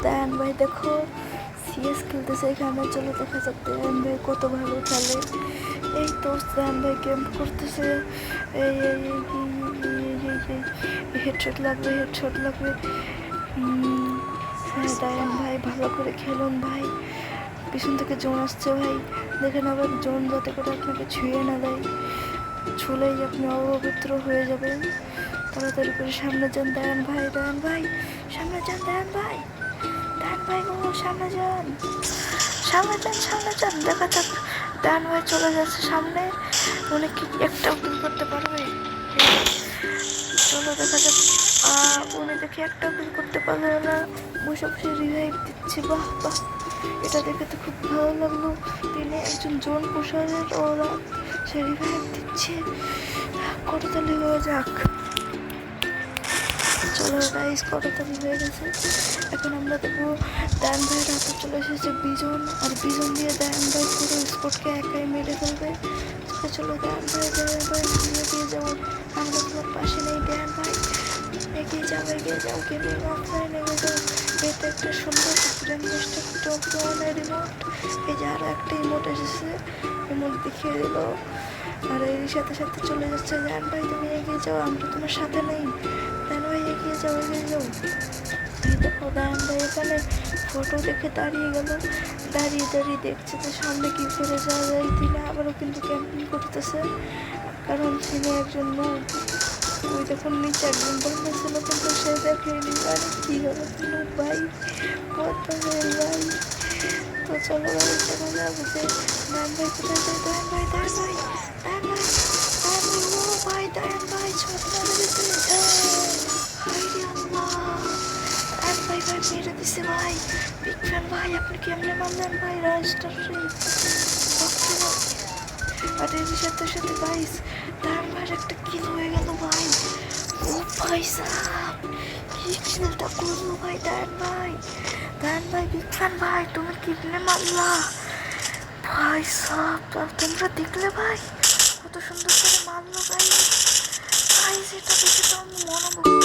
দায়ান ভাই দেখো সিএস খেলতেছে এখানে, চলো দেখা যাক দায়ান ভাই কত ভালো খেলে। এই তো দায়ান ভাই ক্যাম্প করতেছে, এই এই হেডশট লাগবে, হেডশট লাগবে। হ্যাঁ দায়ান ভাই ভালো করে খেলুন ভাই, পিছন থেকে জোন আসছে ভাই, দেখেন আবার জোন যাতে করে আপনাকে ছুঁয়ে না দেয়, ছুলেই আপনি অপবিত্র হয়ে যাবেন। তাড়াতাড়ি করে সামনে যান দায়ান ভাই, দায়ান ভাই সামনে যান, দায়ান ভাই, দায়ান ভাই গো সামনে যান, সামনে যান, সামনে যান। দেখা যাক দায়ান ভাই চলে যাচ্ছে সামনে, উনি কি একটাও কিল করতে পারবে? চলো দেখা যাক। উনি দেখি একটাও কিল করতে পারলো না, বসে বসে রিভাইভ দিচ্ছে। বাহ বাহ, এটা দেখে তো খুব ভালো লাগলো। তিনি একজন জোন পোষারের ওরা সে রিভাইভ দিচ্ছে, করতালি হয়ে যাক। চলো গাইস করতালি হয়ে গেছে। এখন আমরা দেখবো দায়ান ভাইয়ের হাতে চলে এসেছে বিজন, আর বিজন দিয়ে দায়ান ভাই পুরো স্কোরকে একাই মেরে ফেলবে। চলো দায়ান ভাই, দায়ান ভাই দিয়ে যাবো, আমরা তোমার পাশে নেই দায়ান ভাই, এগিয়ে যাও, এগিয়ে যাও, গেমিং অফলাইন এগিয়ে যাও। এটা একটা সুন্দর গ্র্যান্ড মাস্টার টোকেনের রিমোট, এই যে আরও একটা ইমোট এসেছে, ইমোট দেখিয়ে দিল। আর এর সাথে সাথে চলে যাচ্ছে দায়ান ভাই তুমি এগিয়ে যাও, আমরা তোমার সাথে নেই, দায়ান ভাই এগিয়ে যাও, এগিয়ে যাও। এই দেখো দায়ান ভাই এখানে ফটো দেখে দাঁড়িয়ে গেল, দাঁড়িয়ে দাঁড়িয়ে দেখছে যে সামনে কী করে যাওয়া যায়। তিনি আবারও কিন্তু ক্যাম্পিং করতেছে, কারণ তিনি একজন লোক। ওই দেখুন নিচে একজন বন্ধু ছিল কিন্তু সে দেখেনি, আরে কী হলো লোক ভাই, কত ভাই। তো চলো ভাই দেখা যাবে যে দায়ান ভাই কোথায় যায়, দায়ান ভাই, দায়ান ভাই, দায়ান ভাই, দায়ান ভাই, ও ভাই দায়ান ভাই ছট মারা গেছে। হাই রে আল্লাহ, দায়ান ভাই ভাই মেরে দিছে ভাই, বিগ ফ্যান ভাই, আপনি কেমনে মারলেন ভাই রাজস্টার রে, আর এর সাথে সাথে গাইস দায়ান ভাইয়ের একটা কিল হয়ে গেল ভাই। ও ভাই সাহ, কি কিলটা করলো ভাই দায়ান ভাই, দায়ান ভাই বিগ ফ্যান ভাই তুমি কিমনে মারলা ভাই সাহ, তোমরা দেখলে ভাই কত সুন্দর করে মারলো ভাই, ভাই যেটা দেখে তো আমি মনোমুগ্ধ